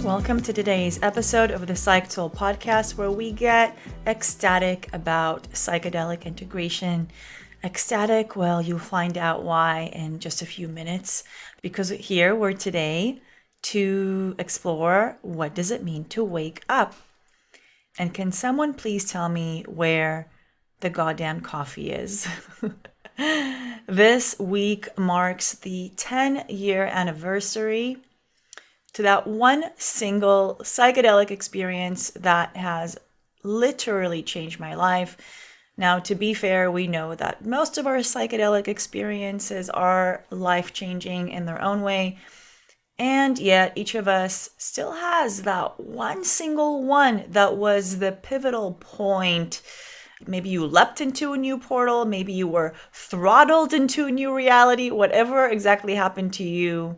Welcome to today's episode of the Psych Soul podcast, where we get ecstatic about psychedelic integration. Ecstatic, well, you'll find out why in just a few minutes, because here we're today to explore what does it mean to wake up. And can someone please tell me where the goddamn coffee is? This week marks the 10-year anniversary to that one single psychedelic experience that has literally changed my life. Now, to be fair, we know that most of our psychedelic experiences are life-changing in their own way, and yet each of us still has that one single one that was the pivotal point. Maybe you leapt into a new portal, maybe you were throttled into a new reality, whatever exactly happened to you.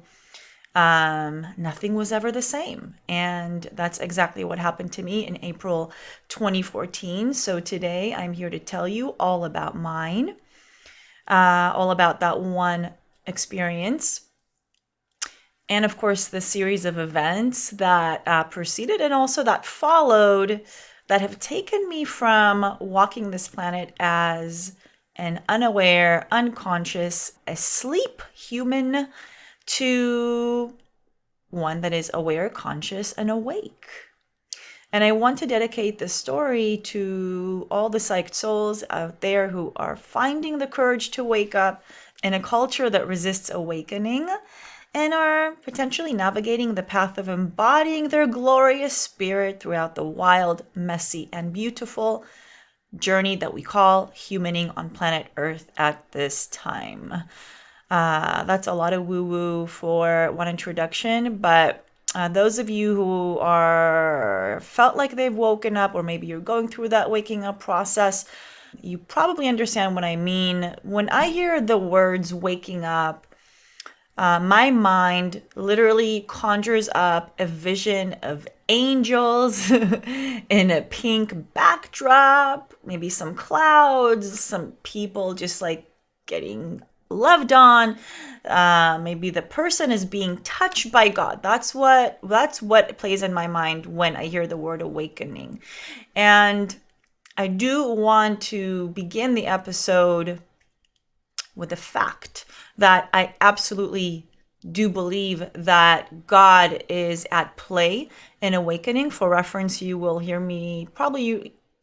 Nothing was ever the same. And that's exactly what happened to me in April 2014. So today I'm here to tell you all about mine, all about that one experience. And of course, the series of events that preceded and also that followed that have taken me from walking this planet as an unaware, unconscious, asleep human to one that is aware, conscious, and awake. And I want to dedicate this story to all the psyched souls out there who are finding the courage to wake up in a culture that resists awakening and are potentially navigating the path of embodying their glorious spirit throughout the wild, messy, and beautiful journey that we call humaning on planet Earth at this time. That's a lot of woo-woo for one introduction, but those of you who are felt like they've woken up, or maybe you're going through that waking up process, you probably understand what I mean. When I hear the words waking up, my mind literally conjures up a vision of angels in a pink backdrop, maybe some clouds, some people just like getting loved on. Maybe the person is being touched by God. That's what plays in my mind when I hear the word awakening. And I do want to begin the episode with the fact that I absolutely do believe that God is at play in awakening. For reference, you will hear me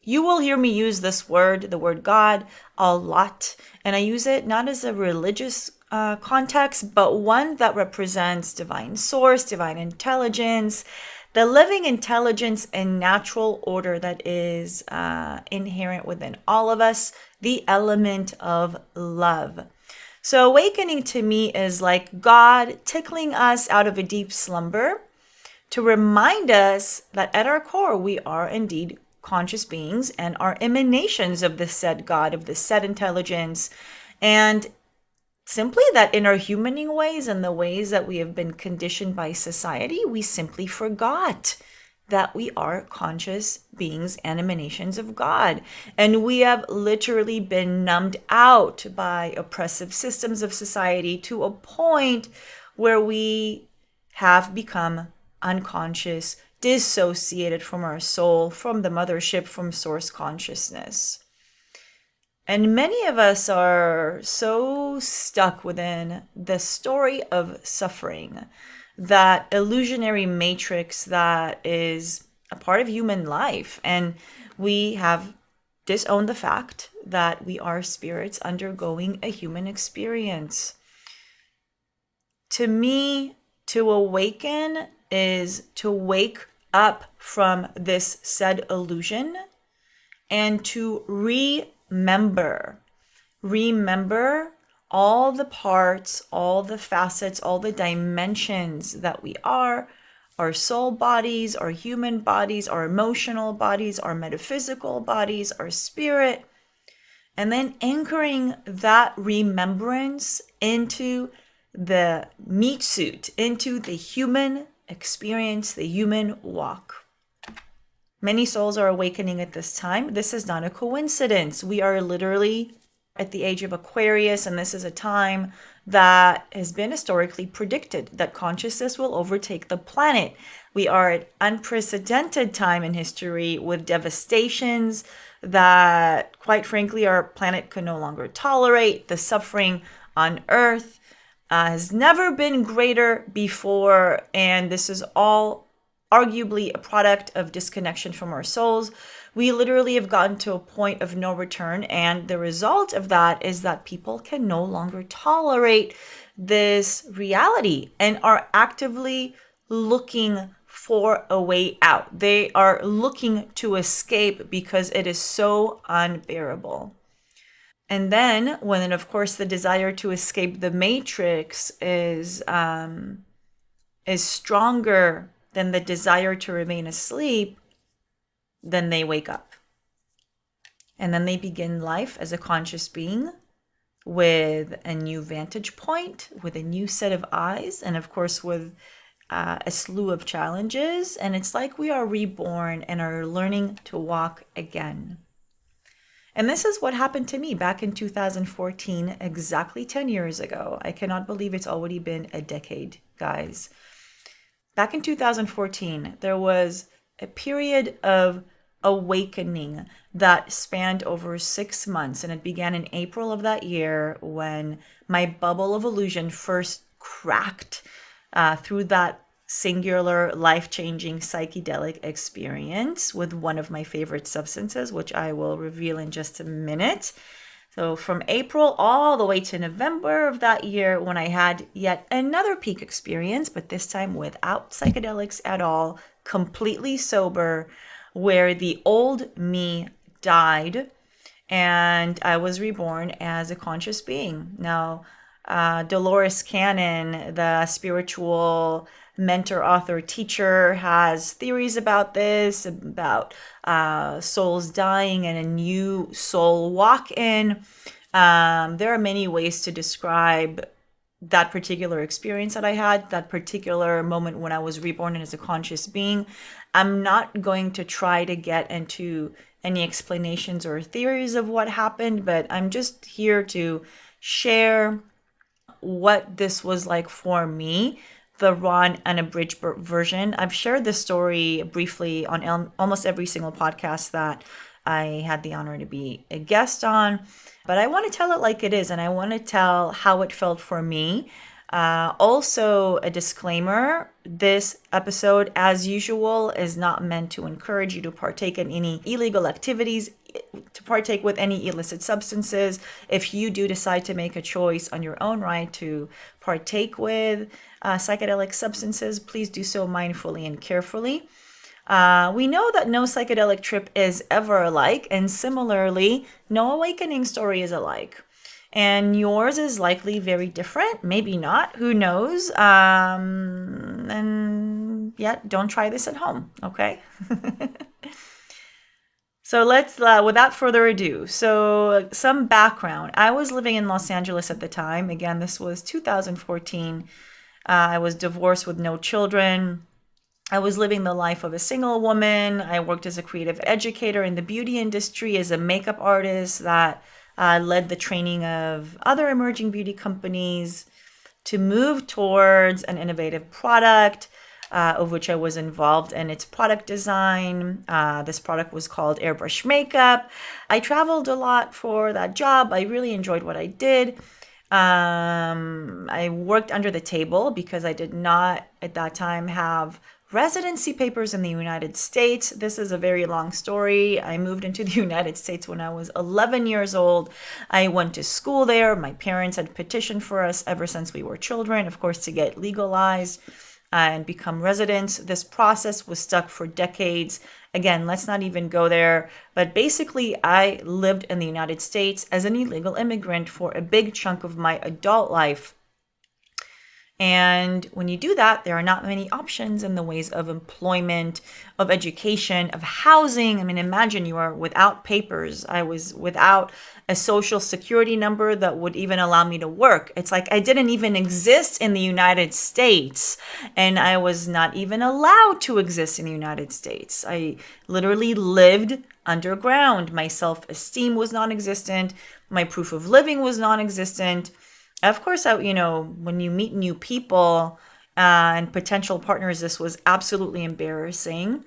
use this word, the word God, a lot. And I use it not as a religious context, but one that represents divine source, divine intelligence, the living intelligence and natural order that is inherent within all of us, the element of love. So awakening to me is like God tickling us out of a deep slumber to remind us that at our core, we are indeed conscious beings and are emanations of the said God, of the said intelligence. And simply that in our humaning ways and the ways that we have been conditioned by society, we simply forgot that we are conscious beings and emanations of God. And we have literally been numbed out by oppressive systems of society to a point where we have become unconscious, dissociated from our soul, from the mothership, from source consciousness. And many of us are so stuck within the story of suffering, that illusionary matrix that is a part of human life. And we have disowned the fact that we are spirits undergoing a human experience. To me, to awaken is to wake up from this said illusion and to remember all the parts, all the facets, all the dimensions that we are, our soul bodies, our human bodies, our emotional bodies, our metaphysical bodies, our spirit, and then anchoring that remembrance into the meat suit, into the human experience, the human walk. Many souls are awakening at this time. This is not a coincidence. We are literally at the age of Aquarius, and this is a time that has been historically predicted, that consciousness will overtake the planet. We are at unprecedented time in history with devastations that, quite frankly, our planet could no longer tolerate. The suffering on Earth has never been greater before, and this is all arguably a product of disconnection from our souls. We literally have gotten to a point of no return, and the result of that is that people can no longer tolerate this reality and are actively looking for a way out. They are looking to escape because it is so unbearable. And then, when, of course, the desire to escape the matrix is stronger than the desire to remain asleep, then they wake up. And then they begin life as a conscious being with a new vantage point, with a new set of eyes, and of course, with a slew of challenges. And it's like we are reborn and are learning to walk again. And this is what happened to me back in 2014, exactly 10 years ago. I cannot believe it's already been a decade, guys. Back in 2014, there was a period of awakening that spanned over 6 months. And it began in April of that year when my bubble of illusion first cracked through that singular life-changing psychedelic experience with one of my favorite substances, which I will reveal in just a minute. So from April all the way to November of that year, when I had yet another peak experience, but this time without psychedelics at all, completely sober, where the old me died and I was reborn as a conscious being. Now, Dolores Cannon, the spiritual mentor, author, teacher, has theories about this, about souls dying and a new soul walk in. There are many ways to describe that particular experience that I had, that particular moment when I was reborn as a conscious being. I'm not going to try to get into any explanations or theories of what happened, but I'm just here to share what this was like for me, the raw and unabridged version. I've shared this story briefly on almost every single podcast that I had the honor to be a guest on, but I want to tell it like it is, and I want to tell how it felt for me. Also, a disclaimer, this episode, as usual, is not meant to encourage you to partake in any illegal activities, to partake with any illicit substances. If you do decide to make a choice on your own right to partake with psychedelic substances, please do so mindfully and carefully. We know that no psychedelic trip is ever alike, and similarly, no awakening story is alike. And yours is likely very different, maybe not, who knows? And yet, don't try this at home, okay? So let's, without further ado, so some background. I was living in Los Angeles at the time. Again, this was 2014. I was divorced with no children. I was living the life of a single woman. I worked as a creative educator in the beauty industry, as a makeup artist that led the training of other emerging beauty companies to move towards an innovative product, of which I was involved in its product design. This product was called airbrush makeup. I traveled a lot for that job. I really enjoyed what I did. I worked under the table because I did not at that time have residency papers in the United States. This is a very long story. I moved into the United States when I was 11 years old. I went to school there. My parents had petitioned for us ever since we were children, of course, to get legalized and become residents. This process was stuck for decades. Again, let's not even go there. But basically, I lived in the United States as an illegal immigrant for a big chunk of my adult life. And when you do that, there are not many options in the ways of employment, of education, of housing. I mean, imagine you are without papers. I was without a social security number that would even allow me to work. It's like I didn't even exist in the United States, and I was not even allowed to exist in the United States. I literally lived underground. My self-esteem was non-existent. My proof of living was non-existent. Of course, when you meet new people and potential partners, this was absolutely embarrassing.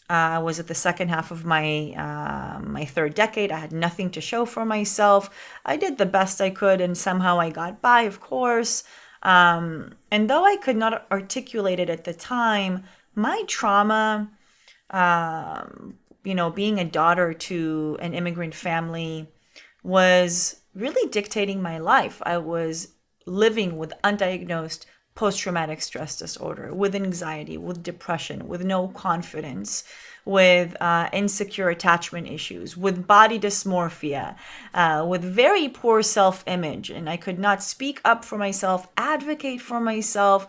I was at the second half of my third decade. I had nothing to show for myself. I did the best I could, and somehow I got by, of course. And though I could not articulate it at the time, my trauma, being a daughter to an immigrant family, was really dictating my life. I was living with undiagnosed post traumatic stress disorder, with anxiety, with depression, with no confidence, with insecure attachment issues, with body dysmorphia, with very poor self image. And I could not speak up for myself, advocate for myself.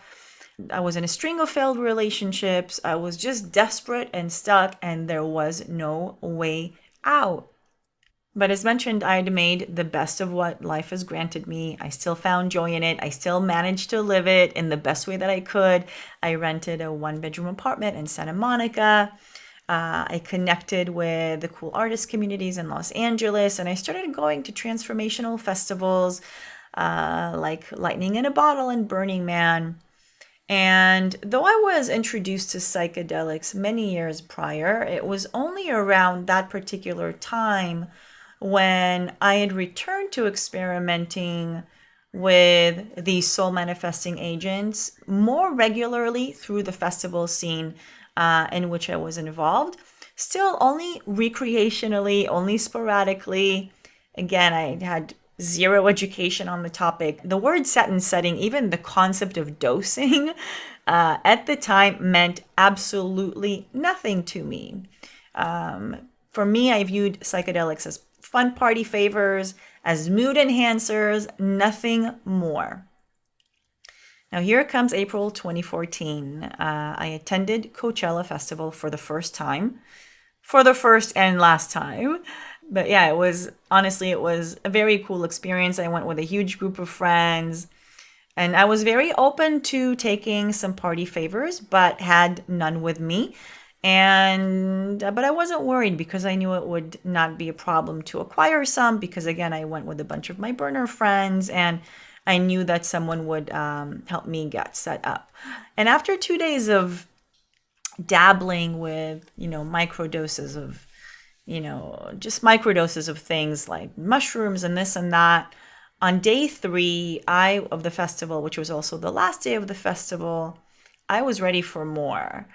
I was in a string of failed relationships. I was just desperate and stuck, and there was no way out. But as mentioned, I had made the best of what life has granted me. I still found joy in it. I still managed to live it in the best way that I could. I rented a one-bedroom apartment in Santa Monica. I connected with the cool artist communities in Los Angeles, and I started going to transformational festivals like Lightning in a Bottle and Burning Man. And though I was introduced to psychedelics many years prior, it was only around that particular time when I had returned to experimenting with these soul manifesting agents more regularly through the festival scene in which I was involved. Still only recreationally, only sporadically. Again, I had zero education on the topic. The word set and setting, even the concept of dosing, at the time meant absolutely nothing to me. For me, I viewed psychedelics as fun party favors, as mood enhancers, nothing more. Now, here comes April 2014. I attended Coachella Festival for the first time, for the first and last time. But yeah, it was a very cool experience. I went with a huge group of friends, and I was very open to taking some party favors, but had none with me. But I wasn't worried because I knew it would not be a problem to acquire some because again, I went with a bunch of my burner friends and I knew that someone would help me get set up. And after 2 days of dabbling with, micro doses of, just microdoses of things like mushrooms and this and that. On day three, of the festival, which was also the last day of the festival, I was ready for more.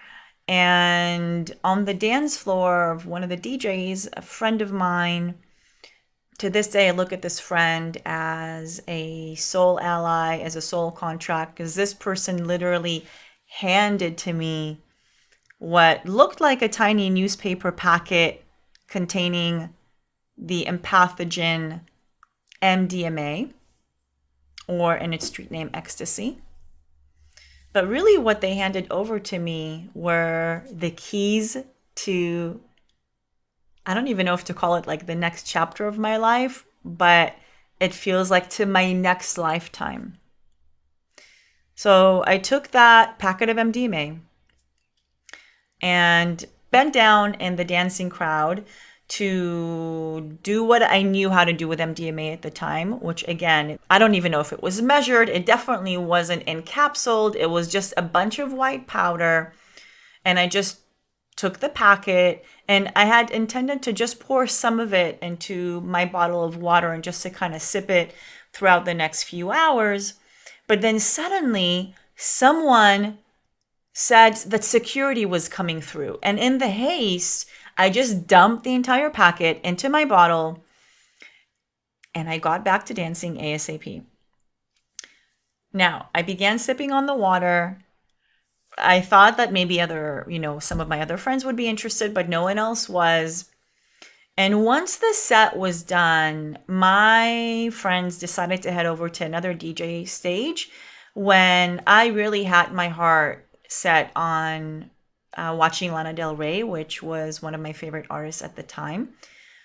And on the dance floor of one of the DJs, a friend of mine, to this day, I look at this friend as a soul ally, as a soul contract, because this person literally handed to me what looked like a tiny newspaper packet containing the empathogen MDMA, or in its street name, ecstasy. But really what they handed over to me were the keys to, I don't even know if to call it like the next chapter of my life, but it feels like to my next lifetime. So I took that packet of MDMA and bent down in the dancing crowd to do what I knew how to do with MDMA at the time, which again, I don't even know if it was measured. It definitely wasn't encapsulated. It was just a bunch of white powder. And I just took the packet and I had intended to just pour some of it into my bottle of water and just to kind of sip it throughout the next few hours. But then suddenly someone said that security was coming through. And in the haste, I just dumped the entire packet into my bottle and I got back to dancing ASAP. Now, I began sipping on the water. I thought that maybe some of my other friends would be interested, but no one else was. And once the set was done, my friends decided to head over to another DJ stage when I really had my heart set on watching Lana Del Rey, which was one of my favorite artists at the time.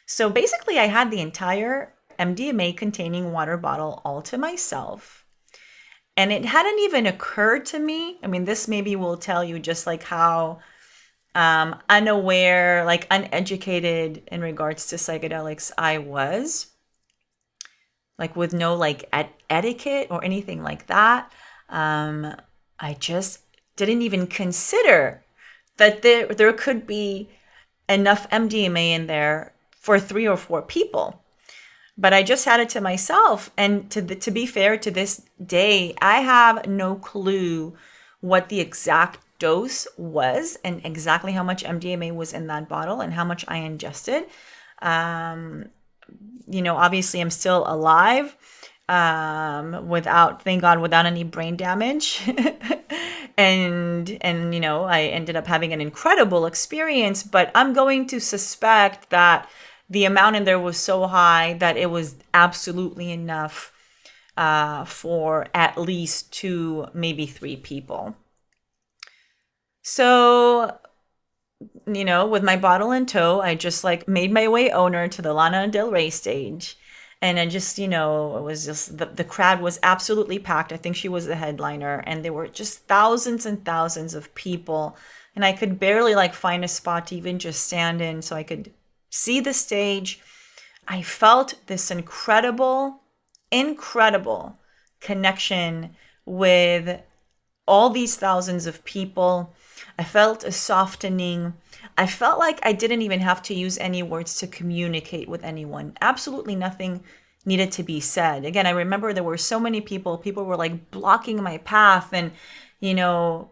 So basically, I had the entire MDMA containing water bottle all to myself. And it hadn't even occurred to me. I mean, this maybe will tell you just like how unaware, like uneducated in regards to psychedelics I was. like with no like etiquette or anything like that. I just didn't even consider that there could be enough MDMA in there for 3 or 4 people. But I just had it to myself. And to be fair, to this day, I have no clue what the exact dose was and exactly how much MDMA was in that bottle and how much I ingested. Obviously I'm still alive, without, thank God, without any brain damage. and I ended up having an incredible experience, but I'm going to suspect that the amount in there was so high that it was absolutely enough for at least 2, maybe 3 people. So, with my bottle in tow, I just like made my way owner to the Lana Del Rey stage. And I just, it was just the crowd was absolutely packed. I think she was the headliner, and there were just thousands and thousands of people. And I could barely like find a spot to even just stand in so I could see the stage. I felt this incredible, incredible connection with all these thousands of people. I felt a softening. I felt like I didn't even have to use any words to communicate with anyone. Absolutely nothing needed to be said. Again, I remember there were so many people. People were like blocking my path. And, you know,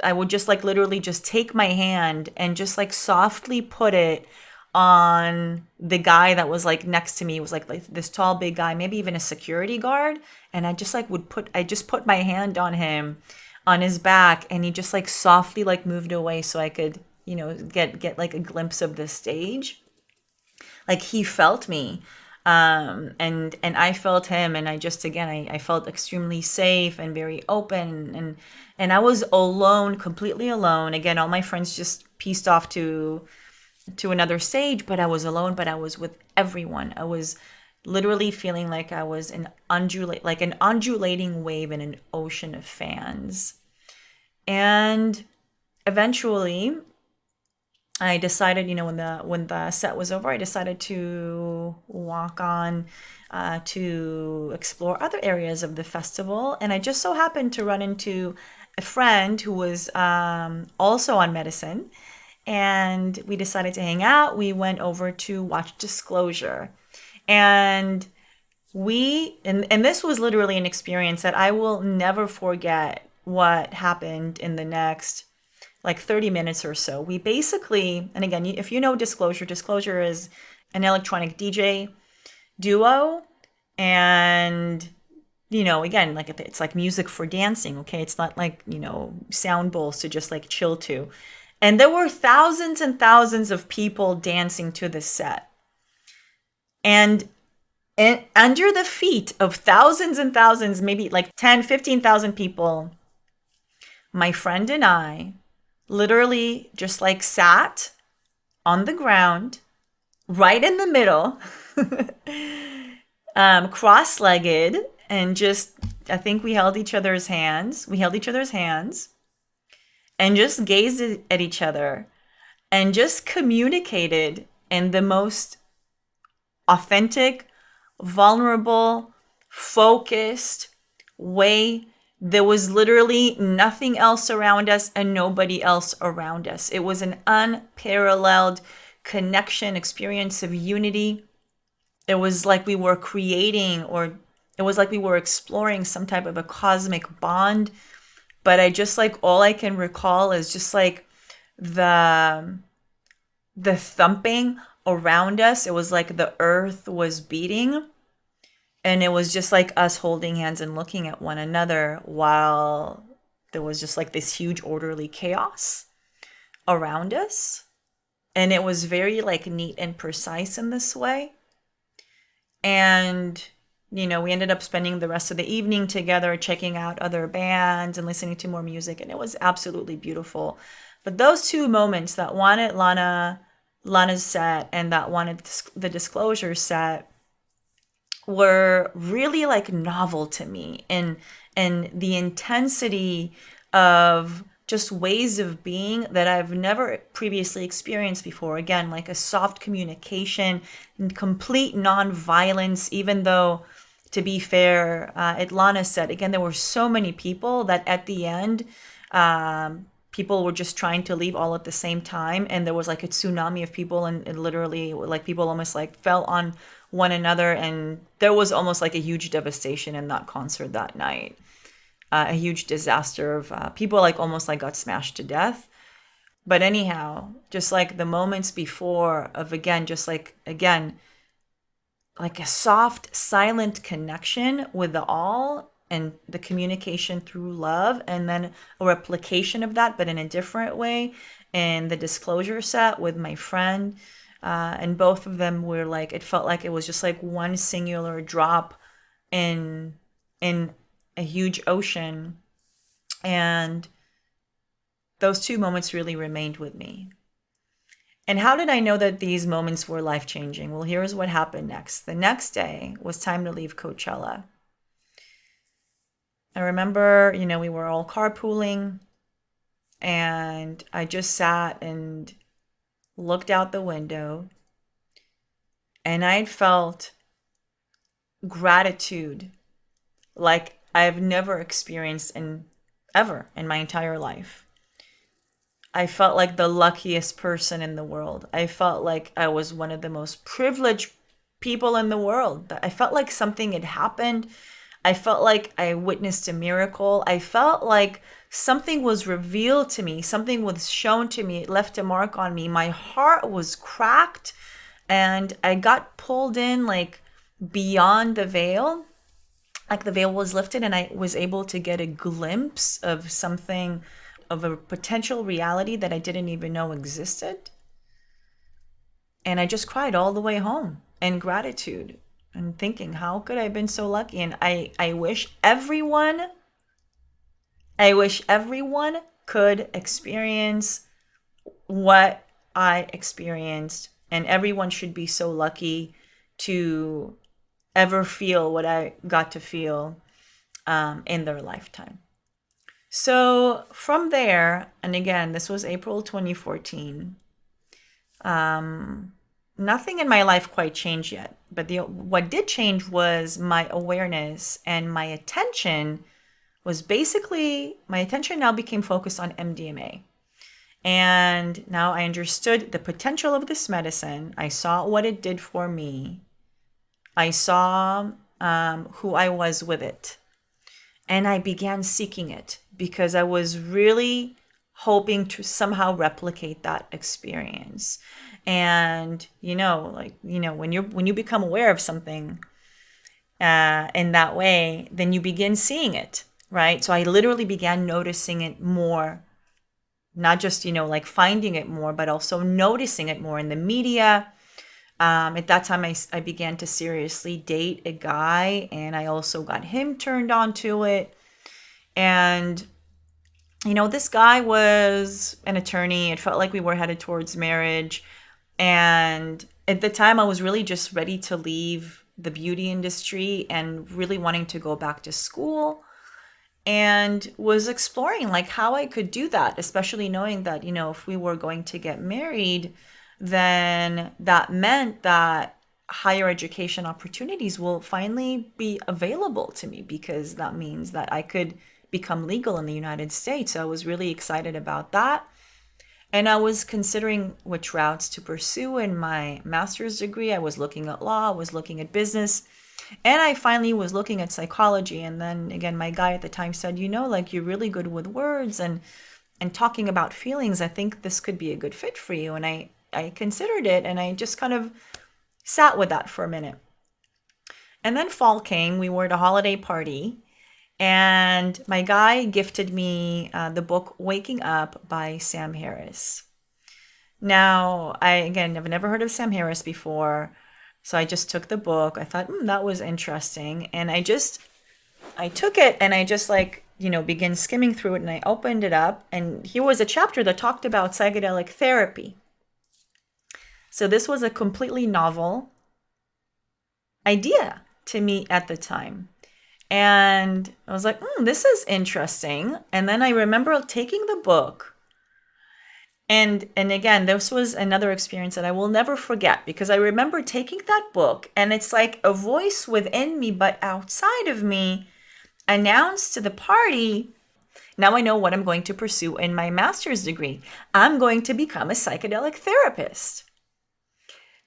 I would just like literally just take my hand and just like softly put it on the guy that was like next to me. It was like this tall, big guy, maybe even a security guard. And I just like I just put my hand on him, on his back, and he just like softly like moved away so I could, get like a glimpse of the stage. Like he felt me. And I felt him, and I just, again, I felt extremely safe and very open, and I was alone, completely alone. Again, all my friends just pieced off to another stage, but I was alone, but I was with everyone. I was literally feeling like I was an undulating wave in an ocean of fans. And eventually I decided, when the set was over, I decided to walk on to explore other areas of the festival. And I just so happened to run into a friend who was also on medicine. And we decided to hang out. We went over to watch Disclosure. And and this was literally an experience that I will never forget what happened in the next like 30 minutes or so. We basically, and again, if you know Disclosure is an electronic DJ duo. And, again, like it's like music for dancing, okay? It's not like, sound bowls to just like chill to. And there were thousands and thousands of people dancing to this set. And under the feet of thousands and thousands, maybe like 10, 15,000 people, my friend and I literally just like sat on the ground, right in the middle, cross-legged, and just, I think we held each other's hands. And just gazed at each other and just communicated in the most authentic, vulnerable, focused way. There was literally nothing else around us and nobody else around us. It was an unparalleled connection, experience of unity. It was like we were creating, or it was like we were exploring some type of a cosmic bond. But I just like, all I can recall is just like the thumping around us. It was like the earth was beating, and it was just like us holding hands and looking at one another while there was just like this huge orderly chaos around us. And it was very like neat and precise in this way. And we ended up spending the rest of the evening together, checking out other bands and listening to more music. And it was absolutely beautiful. But those two moments, that one at Lana's set and that one at the Disclosure set, were really like novel to me. And the intensity of just ways of being that I've never previously experienced before. Again, like a soft communication and complete non-violence, even though, to be fair, Itlana said, again, there were so many people that at the end, people were just trying to leave all at the same time. And there was like a tsunami of people, and it literally, like, people almost like fell on one another. And there was almost like a huge devastation in that concert that night. A huge disaster of people like almost like got smashed to death. But anyhow, just like the moments before of, again, just like, again, like a soft, silent connection with the all and the communication through love, and then a replication of that, but in a different way. And the disclosure set with my friend. And both of them were like, it felt like it was just like one singular drop in a huge ocean. And those two moments really remained with me. And how did I know that these moments were life-changing? Well, here's what happened next. The next day was time to leave Coachella. I remember, we were all carpooling, and I just sat and looked out the window, and I felt gratitude like I've never experienced ever in my entire life. I felt like the luckiest person in the world. I felt like I was one of the most privileged people in the world. I felt like something had happened. I felt like I witnessed a miracle. I felt like something was revealed to me. Something was shown to me. It left a mark on me. My heart was cracked, and I got pulled in like beyond the veil. Like the veil was lifted, and I was able to get a glimpse of something, of a potential reality that I didn't even know existed. And I just cried all the way home in gratitude and thinking, how could I have been so lucky? And I wish everyone could experience what I experienced, and everyone should be so lucky to ever feel what I got to feel in their lifetime. So from there, and again, this was April 2014, nothing in my life quite changed yet. But what did change was my awareness, and my attention now became focused on MDMA. And now I understood the potential of this medicine. I saw what it did for me. I saw who I was with it. And I began seeking it because I was really hoping to somehow replicate that experience. And, when you become aware of something in that way, then you begin seeing it, right? So I literally began noticing it more, not just, like finding it more, but also noticing it more in the media. At that time, I began to seriously date a guy, and I also got him turned on to it. And, this guy was an attorney. It felt like we were headed towards marriage. And at the time, I was really just ready to leave the beauty industry and really wanting to go back to school, and was exploring like how I could do that, especially knowing that, if we were going to get married, then that meant that higher education opportunities will finally be available to me, because that means that I could become legal in the United States. So I was really excited about that. And I was considering which routes to pursue in my master's degree. I was looking at law, I was looking at business, and I finally was looking at psychology. And then again, my guy at the time said, like, you're really good with words and talking about feelings. I think this could be a good fit for you. And I considered it, and I just kind of sat with that for a minute. And then fall came. We were at a holiday party, and my guy gifted me the book Waking Up by Sam Harris. Now, I've never heard of Sam Harris before, so I just took the book. I thought, that was interesting. And I took it, and I just began skimming through it, and I opened it up, and here was a chapter that talked about psychedelic therapy. So this was a completely novel idea to me at the time. And I was like, this is interesting. And then I remember taking the book. And again, this was another experience that I will never forget, because I remember taking that book, and it's like a voice within me, but outside of me, announced to the party, now I know what I'm going to pursue in my master's degree. I'm going to become a psychedelic therapist.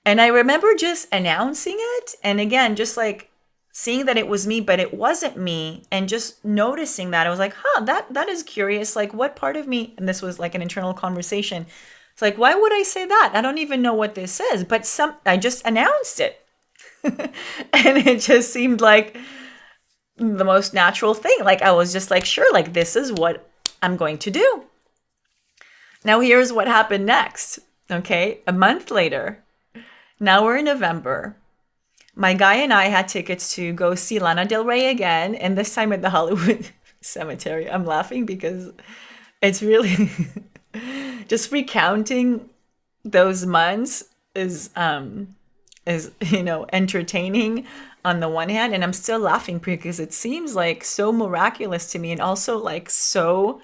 And I remember just announcing it. And again, just like seeing that it was me, but it wasn't me. And just noticing that, I was like, that is curious. Like, what part of me, and this was like an internal conversation. It's like, why would I say that? I don't even know what this is. But I just announced it. And it just seemed like the most natural thing. Like, I was just like, sure, like, this is what I'm going to do. Now, here's what happened next. Okay. A month later, now we're in November. My guy and I had tickets to go see Lana Del Rey again, and this time at the Hollywood Cemetery. I'm laughing because it's really just recounting those months is entertaining on the one hand, and I'm still laughing because it seems like so miraculous to me, and also like so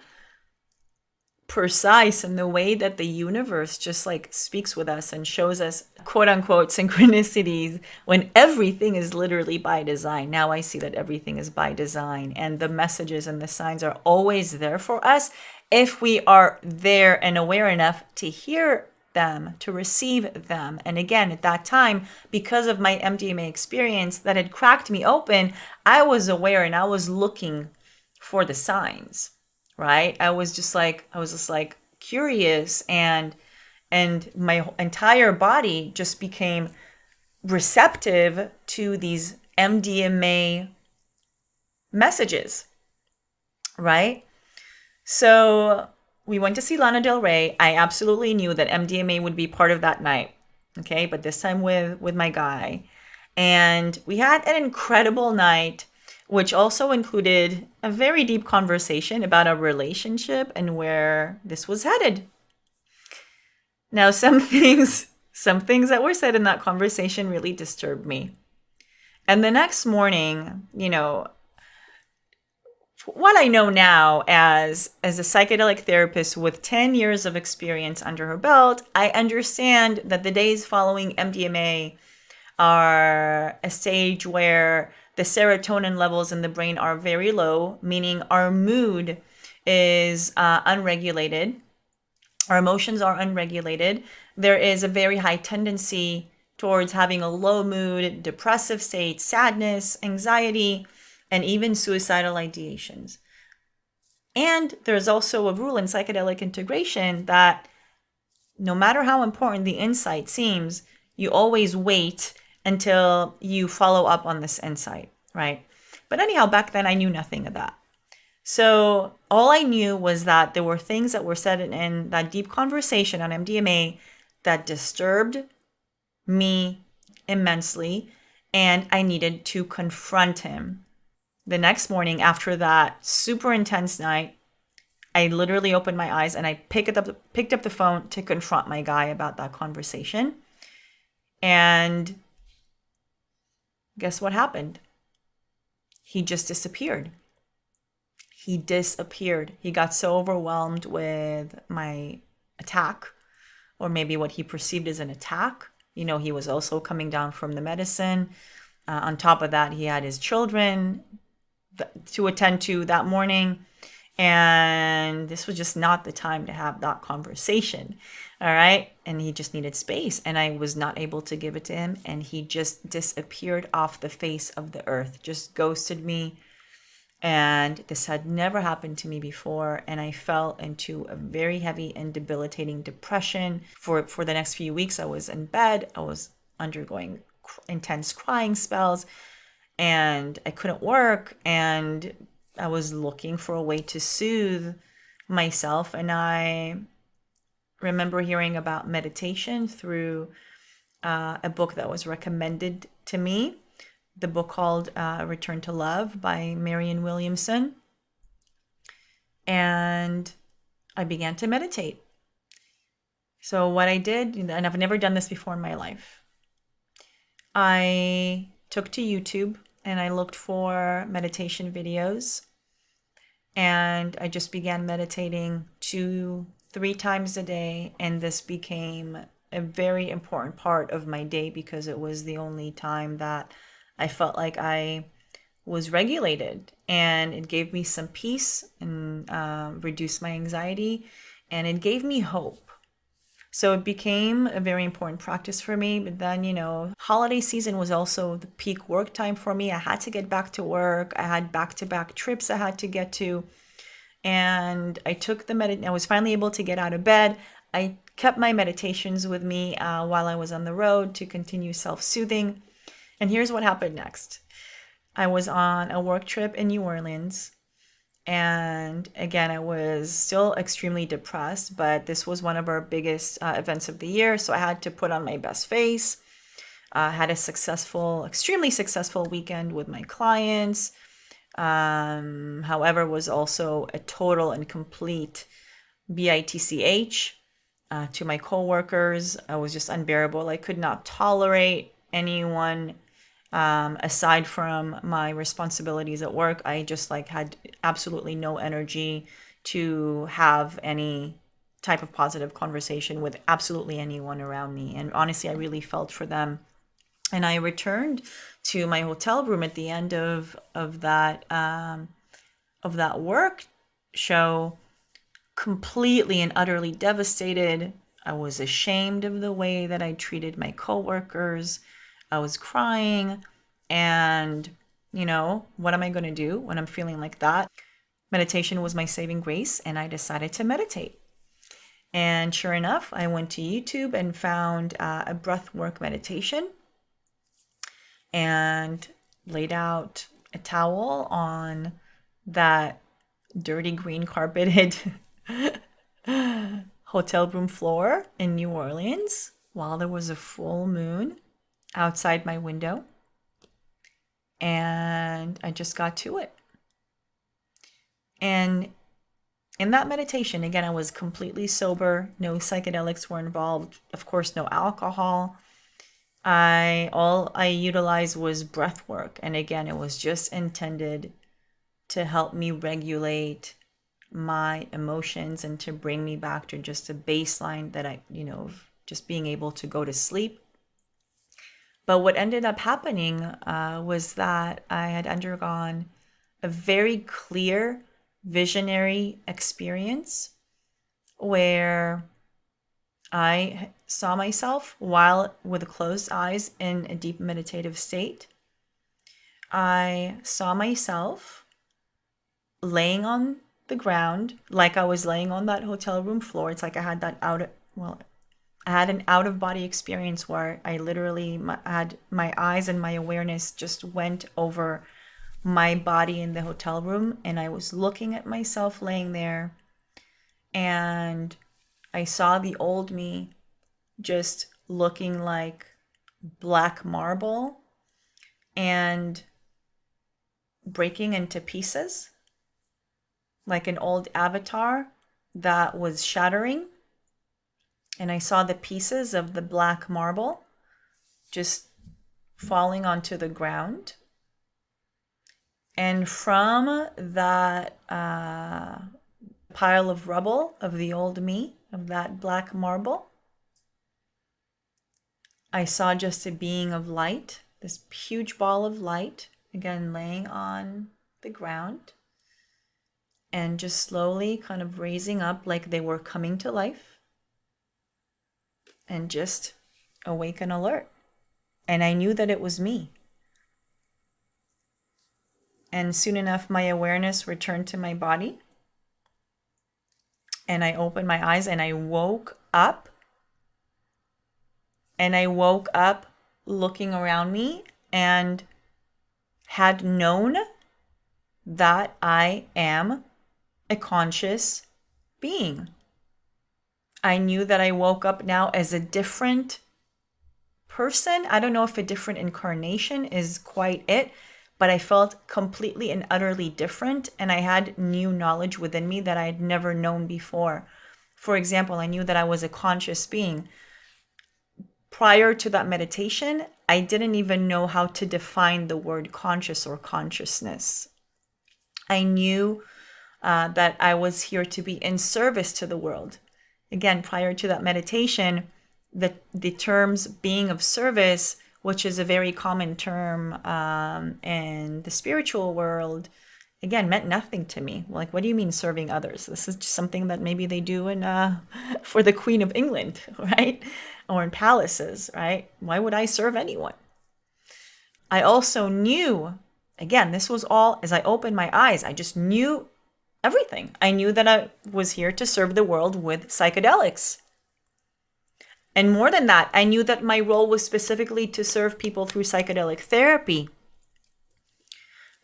precise in the way that the universe just like speaks with us and shows us quote unquote synchronicities when everything is literally by design. Now I see that everything is by design, and the messages and the signs are always there for us if we are there and aware enough to hear them, to receive them. And again, at that time, because of my MDMA experience that had cracked me open, I was aware and I was looking for the signs. Right? I was just like curious, and my entire body just became receptive to these MDMA messages, right? So we went to see Lana Del Rey. I absolutely knew that MDMA would be part of that night, okay? But this time with my guy. And we had an incredible night, which also included a very deep conversation about our relationship and where this was headed. Now, some things that were said in that conversation really disturbed me. And the next morning, what I know now as a psychedelic therapist with 10 years of experience under her belt, I understand that the days following MDMA are a stage where the serotonin levels in the brain are very low, meaning our mood is unregulated. Our emotions are unregulated. There is a very high tendency towards having a low mood, depressive state, sadness, anxiety, and even suicidal ideations. And there's also a rule in psychedelic integration that no matter how important the insight seems, you always wait until you follow up on this insight, right? But anyhow, back then I knew nothing of that. So all I knew was that there were things that were said in that deep conversation on MDMA that disturbed me immensely, and I needed to confront him. The next morning after that super intense night, I literally opened my eyes and I picked up the phone to confront my guy about that conversation. And guess what happened? He just disappeared. He disappeared. He got so overwhelmed with my attack, or maybe what he perceived as an attack. He was also coming down from the medicine. On top of that, he had his children to attend to that morning. And this was just not the time to have that conversation. All right. And he just needed space. And I was not able to give it to him. And he just disappeared off the face of the earth, just ghosted me. And this had never happened to me before. And I fell into a very heavy and debilitating depression. For the next few weeks, I was in bed. I was undergoing intense crying spells. And I couldn't work. And I was looking for a way to soothe myself. And I remember hearing about meditation through a book that was recommended to me, the book called Return to Love by Marianne Williamson. And I began to meditate. So what I did, and I've never done this before in my life, I took to YouTube and I looked for meditation videos, and I just began meditating 2, 3 times a day. And this became a very important part of my day because it was the only time that I felt like I was regulated, and it gave me some peace and reduced my anxiety, and it gave me hope. So it became a very important practice for me. But then, holiday season was also the peak work time for me. I had to get back to work. I had back-to-back trips I had to get to. And I took I was finally able to get out of bed. I kept my meditations with me while I was on the road to continue self-soothing. And here's what happened next. I was on a work trip in New Orleans. And again, I was still extremely depressed, but this was one of our biggest events of the year. So I had to put on my best face. Had a extremely successful weekend with my clients. However, was also a total and complete bitch to my coworkers. I was just unbearable. I could not tolerate anyone aside from my responsibilities at work. I just had absolutely no energy to have any type of positive conversation with absolutely anyone around me. And honestly, I really felt for them. And I returned to my hotel room at the end of that work show, completely and utterly devastated. I was ashamed of the way that I treated my coworkers. I was crying. And, what am I going to do when I'm feeling like that? Meditation was my saving grace, and I decided to meditate. And sure enough, I went to YouTube and found a breathwork meditation and laid out a towel on that dirty green carpeted hotel room floor in New Orleans while there was a full moon outside my window. And I just got to it. And in that meditation, again, I was completely sober. No psychedelics were involved. Of course, no alcohol. All I utilized was breath work. And again, it was just intended to help me regulate my emotions and to bring me back to just a baseline that I, just being able to go to sleep. But what ended up happening was that I had undergone a very clear visionary experience where I saw myself while with closed eyes in a deep meditative state. I saw myself laying on the ground like I was laying on that hotel room floor. It's like I had I had an out-of-body experience where I literally had my eyes and my awareness just went over my body in the hotel room, and I was looking at myself laying there, and I saw the old me just looking like black marble and breaking into pieces, like an old avatar that was shattering. And I saw the pieces of the black marble just falling onto the ground. And from that pile of rubble of the old me, of that black marble, I saw just a being of light, this huge ball of light, again laying on the ground, and just slowly kind of raising up like they were coming to life. And just awake and alert. And I knew that it was me. And soon enough, my awareness returned to my body. And I opened my eyes and I woke up. And I woke up looking around me and had known that I am a conscious being. I knew that I woke up now as a different person. I don't know if a different incarnation is quite it, but I felt completely and utterly different. And I had new knowledge within me that I had never known before. For example, I knew that I was a conscious being. prior to that meditation, I didn't even know how to define the word conscious or consciousness. I knew that I was here to be in service to the world. Again, prior to that meditation, the terms being of service, which is a very common term in the spiritual world, again, meant nothing to me. Like, what do you mean serving others? This is just something that maybe they do in for the Queen of England, right? Or in palaces, right? Why would I serve anyone? I also knew, again, this was all as I opened my eyes, I just knew everything. I knew that I was here to serve the world with psychedelics. And more than that, I knew that my role was specifically to serve people through psychedelic therapy.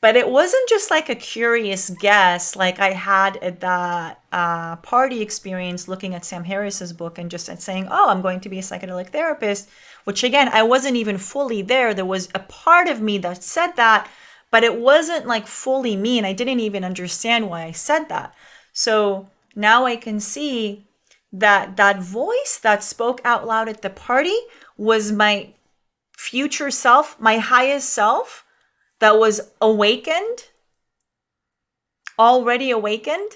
But it wasn't just like a curious guess like I had at that party experience looking at Sam Harris's book and just saying, oh, I'm going to be a psychedelic therapist, which again, I wasn't even fully there. There was a part of me that said that, but it wasn't like fully me, and I didn't even understand why I said that. So now I can see that that voice that spoke out loud at the party was my future self, my highest self that was awakened, already awakened,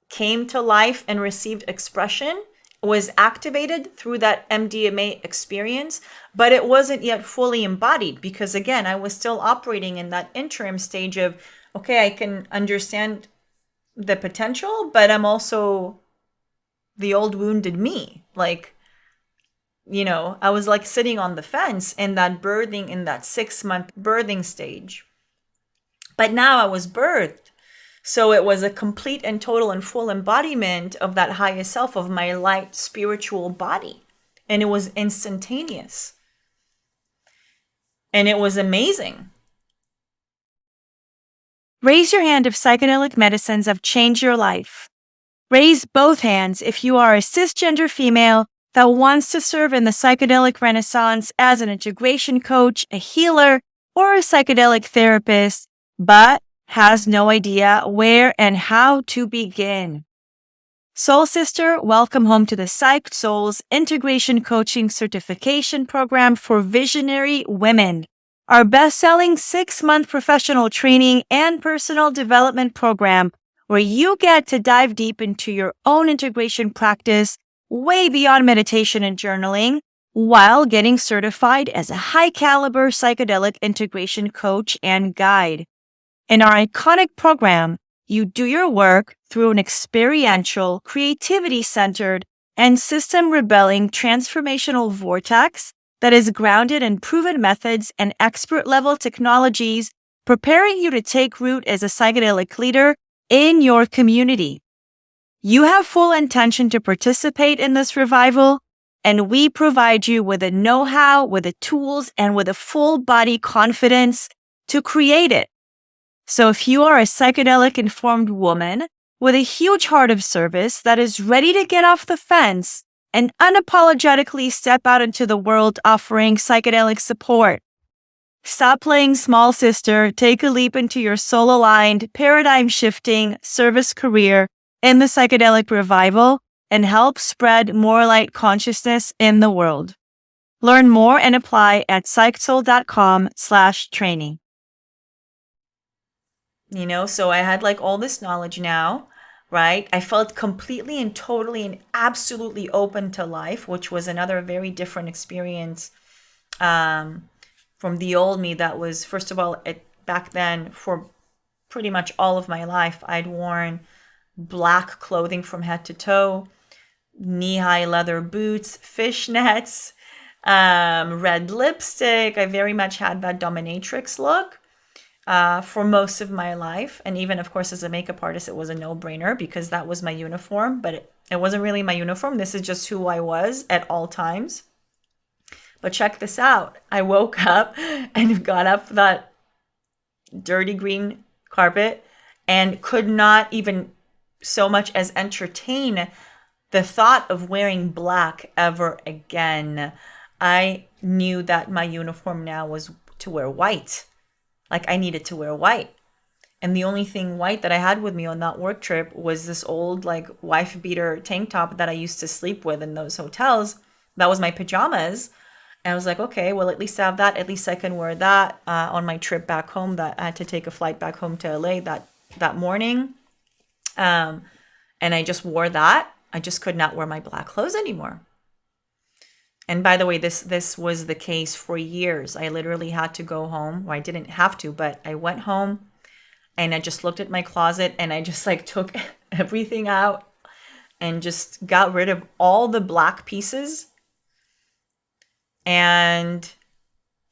came to life and received expression, was activated through that MDMA experience, but it wasn't yet fully embodied because, again, I was still operating in that interim stage of, okay, I can understand the potential, but I'm also the old wounded me. Like, you know, I was like sitting on the fence in that birthing, in that 6-month birthing stage. But now I was birthed. So it was a complete and total and full embodiment of that highest self, of my light spiritual body. And it was instantaneous. And it was amazing. Raise your hand if psychedelic medicines have changed your life. Raise both hands if you are a cisgender female that wants to serve in the psychedelic renaissance as an integration coach, a healer, or a psychedelic therapist, but has no idea where and how to begin. Soul Sister, welcome home to the Psyched Souls Integration Coaching Certification Program for Visionary Women, our best-selling 6-month professional training and personal development program where you get to dive deep into your own integration practice way beyond meditation and journaling while getting certified as a high-caliber psychedelic integration coach and guide. In our iconic program, you do your work through an experiential, creativity-centered, and system-rebelling transformational vortex that is grounded in proven methods and expert-level technologies, preparing you to take root as a psychedelic leader in your community. You have full intention to participate in this revival, and we provide you with the know-how, with the tools, and with a full-body confidence to create it. So if you are a psychedelic-informed woman with a huge heart of service that is ready to get off the fence and unapologetically step out into the world offering psychedelic support, stop playing small sister, take a leap into your soul-aligned, paradigm-shifting service career in the psychedelic revival, and help spread more light consciousness in the world. Learn more and apply at psychedsoul.com/training. You know, so I had like all this knowledge now, right? I felt completely and totally and absolutely open to life, which was another very different experience from the old me that was, first of all, back then, for pretty much all of my life, I'd worn black clothing from head to toe, knee-high leather boots, fishnets, red lipstick. I very much had that dominatrix look. For most of my life. And even, of course, as a makeup artist, it was a no-brainer because that was my uniform, but it wasn't really my uniform. This is just who I was at all times. But check this out. I woke up and got up that dirty green carpet and could not even so much as entertain the thought of wearing black ever again. I knew that my uniform now was to wear white. Like, I needed to wear white. And the only thing white that I had with me on that work trip was this old, like, wife beater tank top that I used to sleep with in those hotels. That was my pajamas. I was like, okay, well, at least I have that. At least I can wear that on my trip back home. That I had to take a flight back home to LA that morning. And I just wore that. I just could not wear my black clothes anymore. And by the way, this was the case for years. I literally had to go home. Well, I didn't have to, but I went home and I just looked at my closet and I just like took everything out and just got rid of all the black pieces. And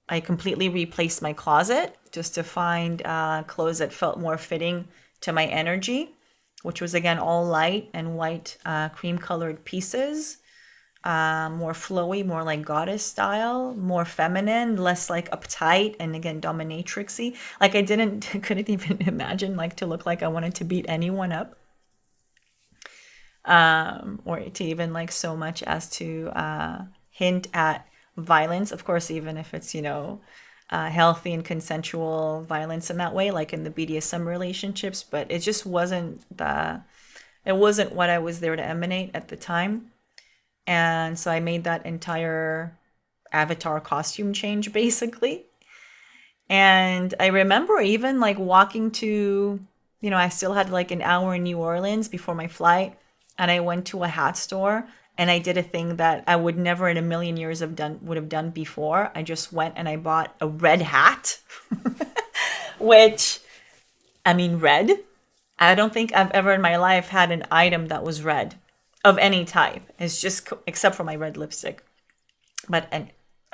I completely replaced my closet just to find clothes that felt more fitting to my energy, which was again all light and white cream colored pieces. More flowy, more like goddess style, more feminine, less like uptight and again dominatrixy. Like I couldn't even imagine like to look like I wanted to beat anyone up, or to even like so much as to hint at violence. Of course, even if it's healthy and consensual violence in that way, like in the BDSM relationships. But it just it wasn't what I was there to emanate at the time. And so I made that entire avatar costume change basically. And I remember even like walking to, I still had like an hour in New Orleans before my flight. And I went to a hat store and I did a thing that I would never in a million years would have done before. I just went and I bought a red hat, which, I mean, red. I don't think I've ever in my life had an item that was red of any type. It's just, except for my red lipstick. But a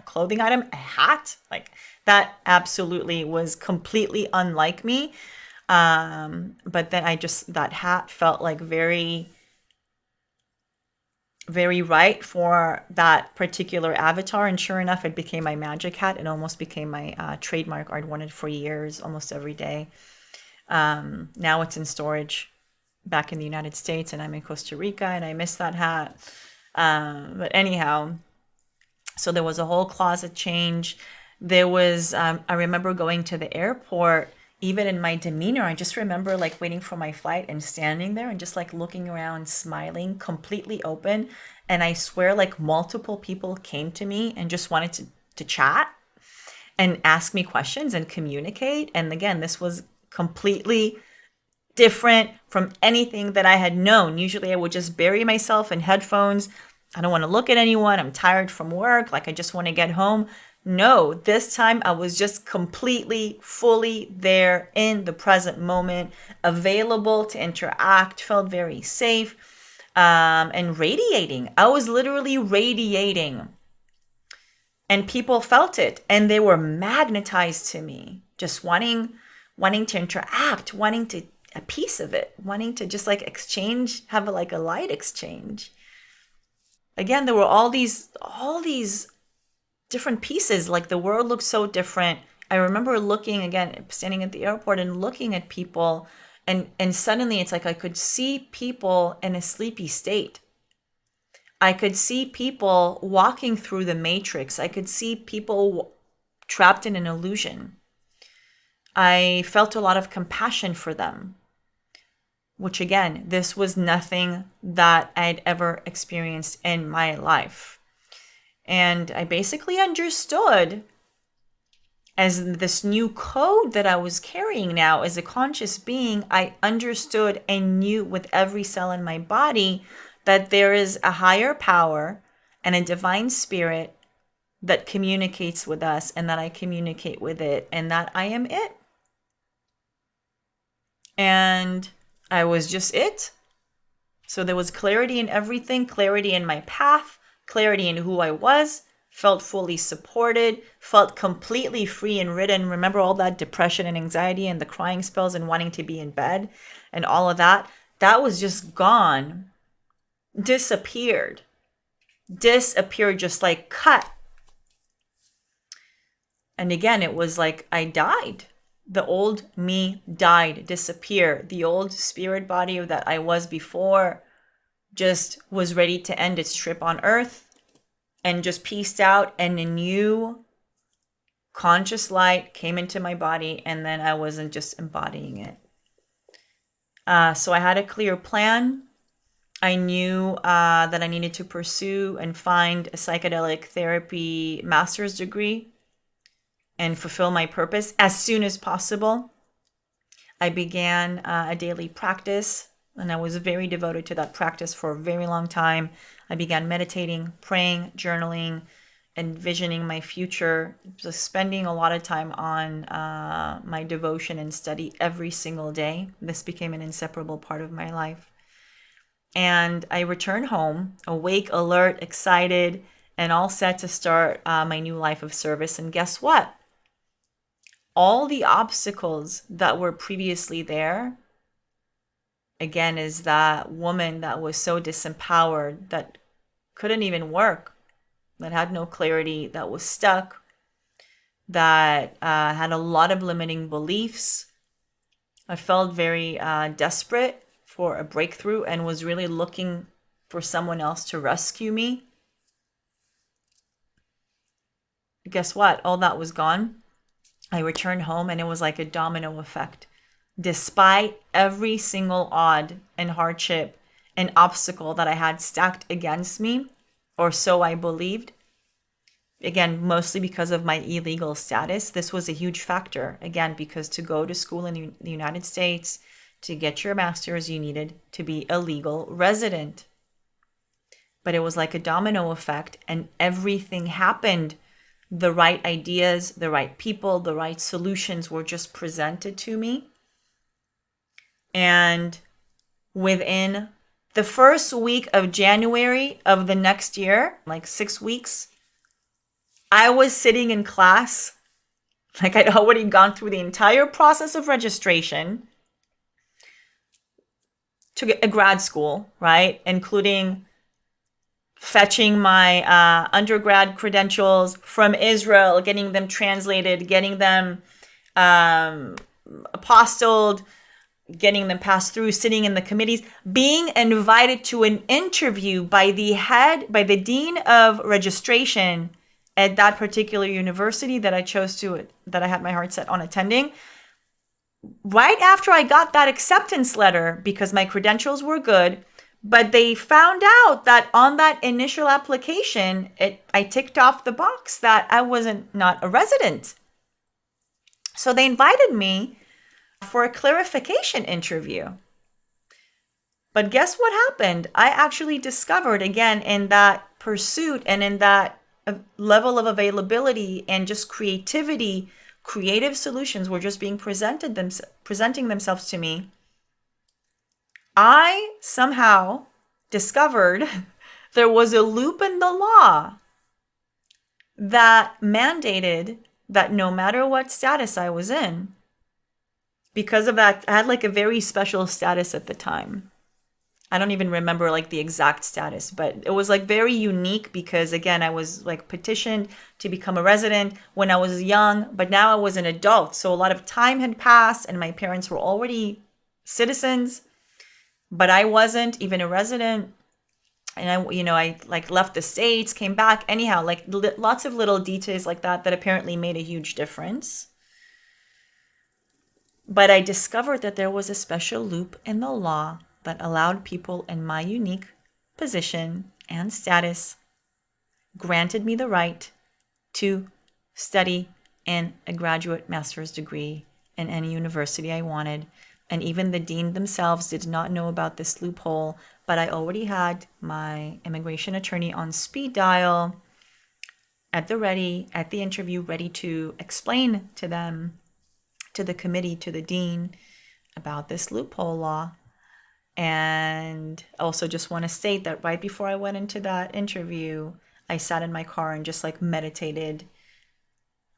clothing item, a hat, like that absolutely was completely unlike me. But then that hat felt like very, very right for that particular avatar. And sure enough, it became my magic hat. It almost became my trademark. I'd worn it for years, almost every day. Now it's in storage back in the United States and I'm in Costa Rica and I miss that hat. But anyhow, so there was a whole closet change. There was, I remember going to the airport, even in my demeanor, I just remember like waiting for my flight and standing there and just like looking around, smiling, completely open. And I swear like multiple people came to me and just wanted to chat and ask me questions and communicate. And again, this was completely different from anything that I had known. Usually I would just bury myself in headphones. I don't want to look at anyone. I'm tired from work. Like I just want to get home. No, this time I was just completely, fully there in the present moment, available to interact, felt very safe, and radiating. I was literally radiating. And people felt it and they were magnetized to me, just wanting to interact, wanting to a piece of it, wanting to just like exchange, have like a light exchange. Again, there were all these different pieces. Like the world looked so different. I remember looking again, standing at the airport and looking at people, and suddenly it's like I could see people in a sleepy state. I could see people walking through the matrix. I could see people trapped in an illusion. I felt a lot of compassion for them, which again, this was nothing that I'd ever experienced in my life. And I basically understood, as this new code that I was carrying now as a conscious being, I understood and knew with every cell in my body that there is a higher power and a divine spirit that communicates with us and that I communicate with it and that I am it. And I was just it. So there was clarity in everything, clarity in my path, clarity in who I was, felt fully supported, felt completely free and ridden. Remember all that depression and anxiety and the crying spells and wanting to be in bed and all of that? That was just gone, disappeared, just like cut. And again, it was like I died. The old me died, disappeared. The old spirit body that I was before just was ready to end its trip on earth and just pieced out, and a new conscious light came into my body, and then I wasn't just embodying it. So I had a clear plan. I knew that I needed to pursue and find a psychedelic therapy master's degree and fulfill my purpose as soon as possible. I began a daily practice, and I was very devoted to that practice for a very long time. I began meditating, praying, journaling, envisioning my future, just spending a lot of time on my devotion and study every single day. This became an inseparable part of my life. And I returned home, awake, alert, excited, and all set to start my new life of service. And guess what? All the obstacles that were previously there, again, is that woman that was so disempowered, that couldn't even work, that had no clarity, that was stuck, that had a lot of limiting beliefs. I felt very desperate for a breakthrough and was really looking for someone else to rescue me. Guess what? All that was gone. I returned home and it was like a domino effect. Despite every single odd and hardship and obstacle that I had stacked against me, or so I believed, again, mostly because of my illegal status, this was a huge factor. Again, because to go to school in the United States, to get your master's, you needed to be a legal resident. But it was like a domino effect, and everything happened. The right ideas, the right people, the right solutions were just presented to me. And within the first week of January of the next year, like 6 weeks, I was sitting in class. Like, I'd already gone through the entire process of registration to get a grad school, right? Including fetching my undergrad credentials from Israel, getting them translated, getting them apostilled, getting them passed through, sitting in the committees, being invited to an interview by the dean of registration at that particular university that I had my heart set on attending. Right after I got that acceptance letter, because my credentials were good, but they found out that on that initial application, I ticked off the box that I wasn't not a resident. So they invited me for a clarification interview. But guess what happened? I actually discovered, again, in that pursuit and in that level of availability and just creativity, creative solutions were just being presenting themselves to me. I somehow discovered there was a loop in the law that mandated that no matter what status I was in, because of that, I had like a very special status at the time. I don't even remember like the exact status, but it was like very unique because, again, I was like petitioned to become a resident when I was young, but now I was an adult. So a lot of time had passed and my parents were already citizens, but I wasn't even a resident. And I like left the States, came back anyhow, like lots of little details like that apparently made a huge difference. But I discovered that there was a special loop in the law that allowed people in my unique position and status, granted me the right to study in a graduate master's degree in any university I wanted. And even the dean themselves did not know about this loophole, but I already had my immigration attorney on speed dial at the interview, ready to explain to them, to the committee, to the dean about this loophole law. And also just want to state that right before I went into that interview, I sat in my car and just like meditated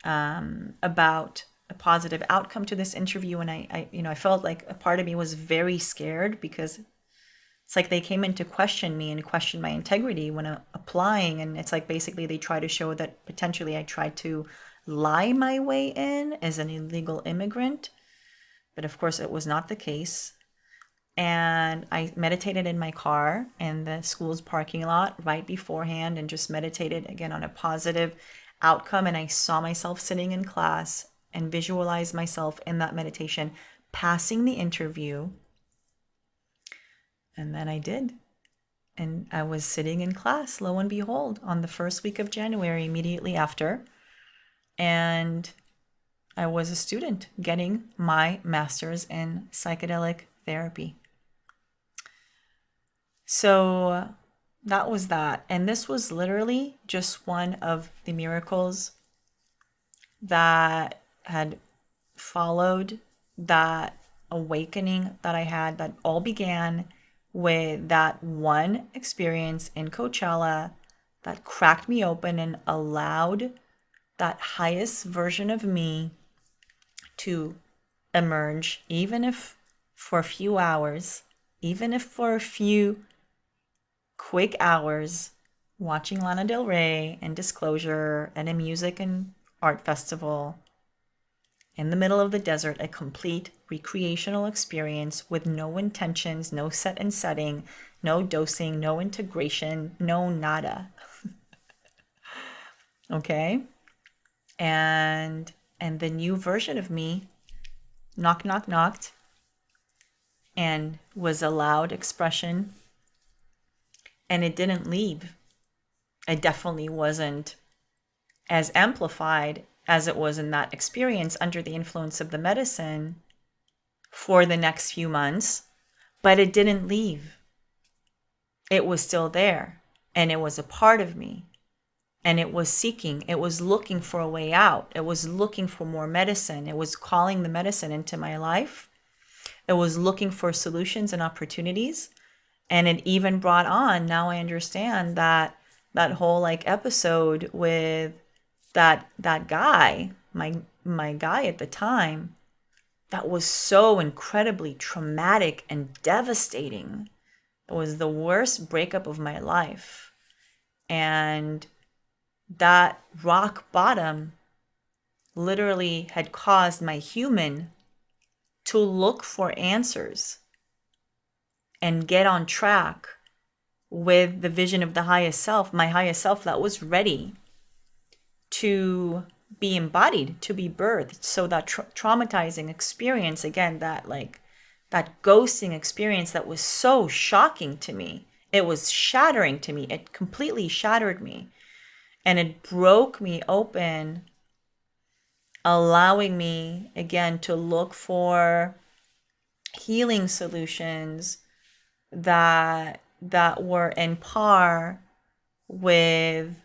about a positive outcome to this interview. And I felt like a part of me was very scared because it's like they came in to question me and question my integrity when I'm applying. And it's like basically they try to show that potentially I tried to lie my way in as an illegal immigrant. But of course, it was not the case. And I meditated in my car in the school's parking lot right beforehand and just meditated again on a positive outcome. And I saw myself sitting in class and visualized myself in that meditation, passing the interview. And then I did. And I was sitting in class, lo and behold, on the first week of January, immediately after. And I was a student getting my master's in psychedelic therapy. So that was that. And this was literally just one of the miracles that had followed that awakening that I had, that all began with that one experience in Coachella that cracked me open and allowed that highest version of me to emerge, even if for a few hours, even if for a few quick hours, watching Lana Del Rey and Disclosure at a music and art festival in the middle of the desert, a complete recreational experience with no intentions, no set and setting, no dosing, no integration, no nada. Okay? And the new version of me knocked and was allowed expression, and it didn't leave. It definitely wasn't as amplified as it was in that experience under the influence of the medicine for the next few months, but it didn't leave. It was still there, and it was a part of me, and it was seeking, it was looking for a way out. It was looking for more medicine. It was calling the medicine into my life. It was looking for solutions and opportunities. And it even brought on, now I understand that whole episode with that guy, my guy at the time, that was so incredibly traumatic and devastating. It was the worst breakup of my life. And that rock bottom literally had caused my human to look for answers and get on track with the vision of the highest self, my highest self that was ready to be embodied, to be birthed. So that traumatizing experience, again, that ghosting experience that was so shocking to me, it was shattering to me. It completely shattered me. And it broke me open, allowing me, again, to look for healing solutions that were in par with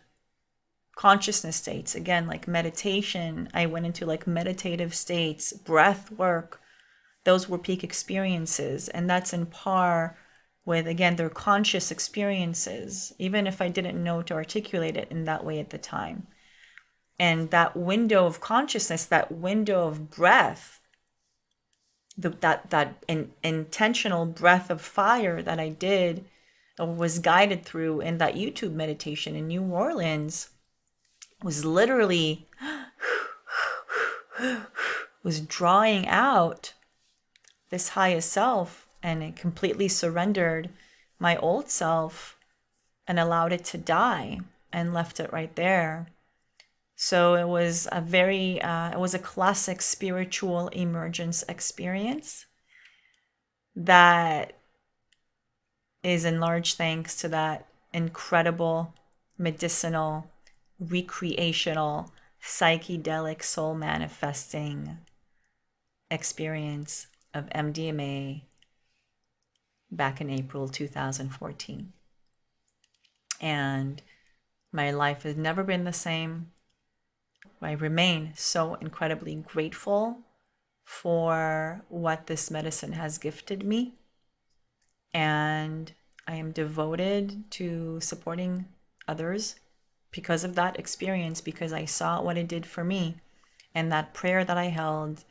consciousness states. Again, like meditation, I went into meditative states, breath work. Those were peak experiences, and that's in par with, again, their conscious experiences, even if I didn't know to articulate it in that way at the time. And that window of consciousness, that window of breath, that intentional breath of fire that I did, was guided through in that YouTube meditation in New Orleans, was literally was drawing out this highest self, and it completely surrendered my old self and allowed it to die and left it right there. So it was a classic spiritual emergence experience that is in large thanks to that incredible medicinal, recreational, psychedelic soul manifesting experience of MDMA back in April 2014. And my life has never been the same. I remain so incredibly grateful for what this medicine has gifted me. And I am devoted to supporting others because of that experience, because I saw what it did for me. And that prayer that I held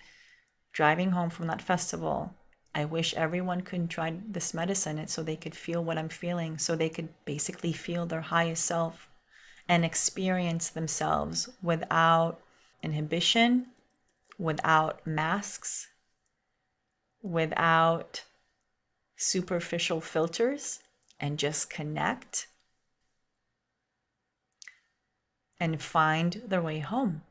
driving home from that festival, I wish everyone could try this medicine so they could feel what I'm feeling, so they could basically feel their highest self and experience themselves without inhibition, without masks, without superficial filters, and just connect and find their way home.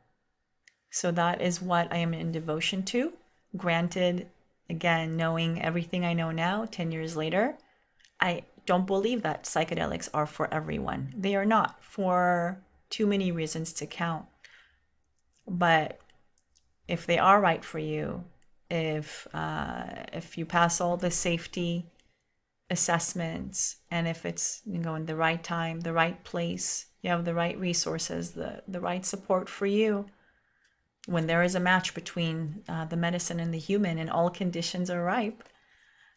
So that is what I am in devotion to. Granted, again, knowing everything I know now, 10 years later, I don't believe that psychedelics are for everyone. They are not, for too many reasons to count. But if they are right for you, if you pass all the safety assessments, and if it's in the right time, the right place, you have the right resources, the right support for you, when there is a match between the medicine and the human and all conditions are ripe,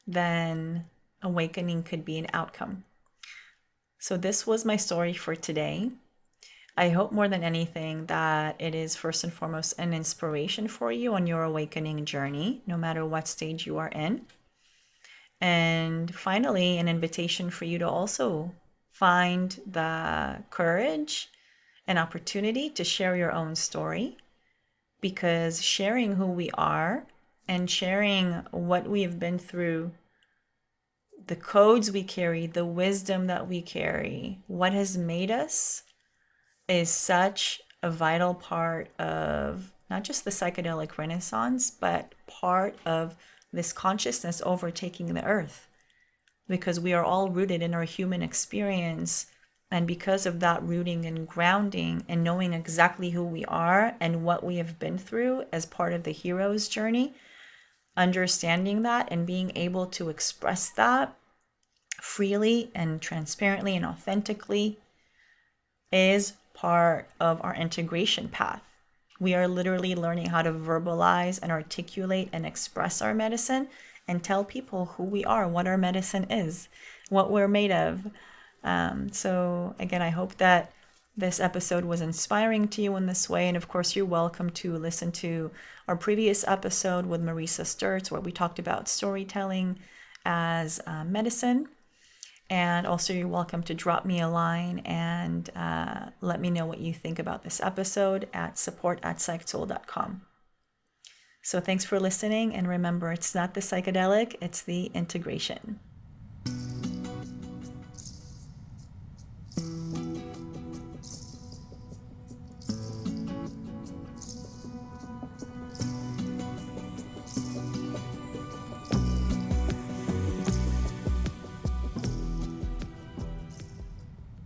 then awakening could be an outcome. So this was my story for today. I hope more than anything that it is first and foremost an inspiration for you on your awakening journey, no matter what stage you are in. And finally, an invitation for you to also find the courage and opportunity to share your own story, because sharing who we are and sharing what we have been through, the codes we carry, the wisdom that we carry, what has made us, is such a vital part of not just the psychedelic renaissance, but part of this consciousness overtaking the earth, because we are all rooted in our human experience. And because of that rooting and grounding and knowing exactly who we are and what we have been through as part of the hero's journey, understanding that and being able to express that freely and transparently and authentically is part of our integration path. We are literally learning how to verbalize and articulate and express our medicine and tell people who we are, what our medicine is, what we're made of. So again, I hope that this episode was inspiring to you in this way. And of course, you're welcome to listen to our previous episode with Marisa Sturtz, where we talked about storytelling as medicine. And also, you're welcome to drop me a line and let me know what you think about this episode at support@psychedelic.com. So thanks for listening. And remember, it's not the psychedelic, it's the integration.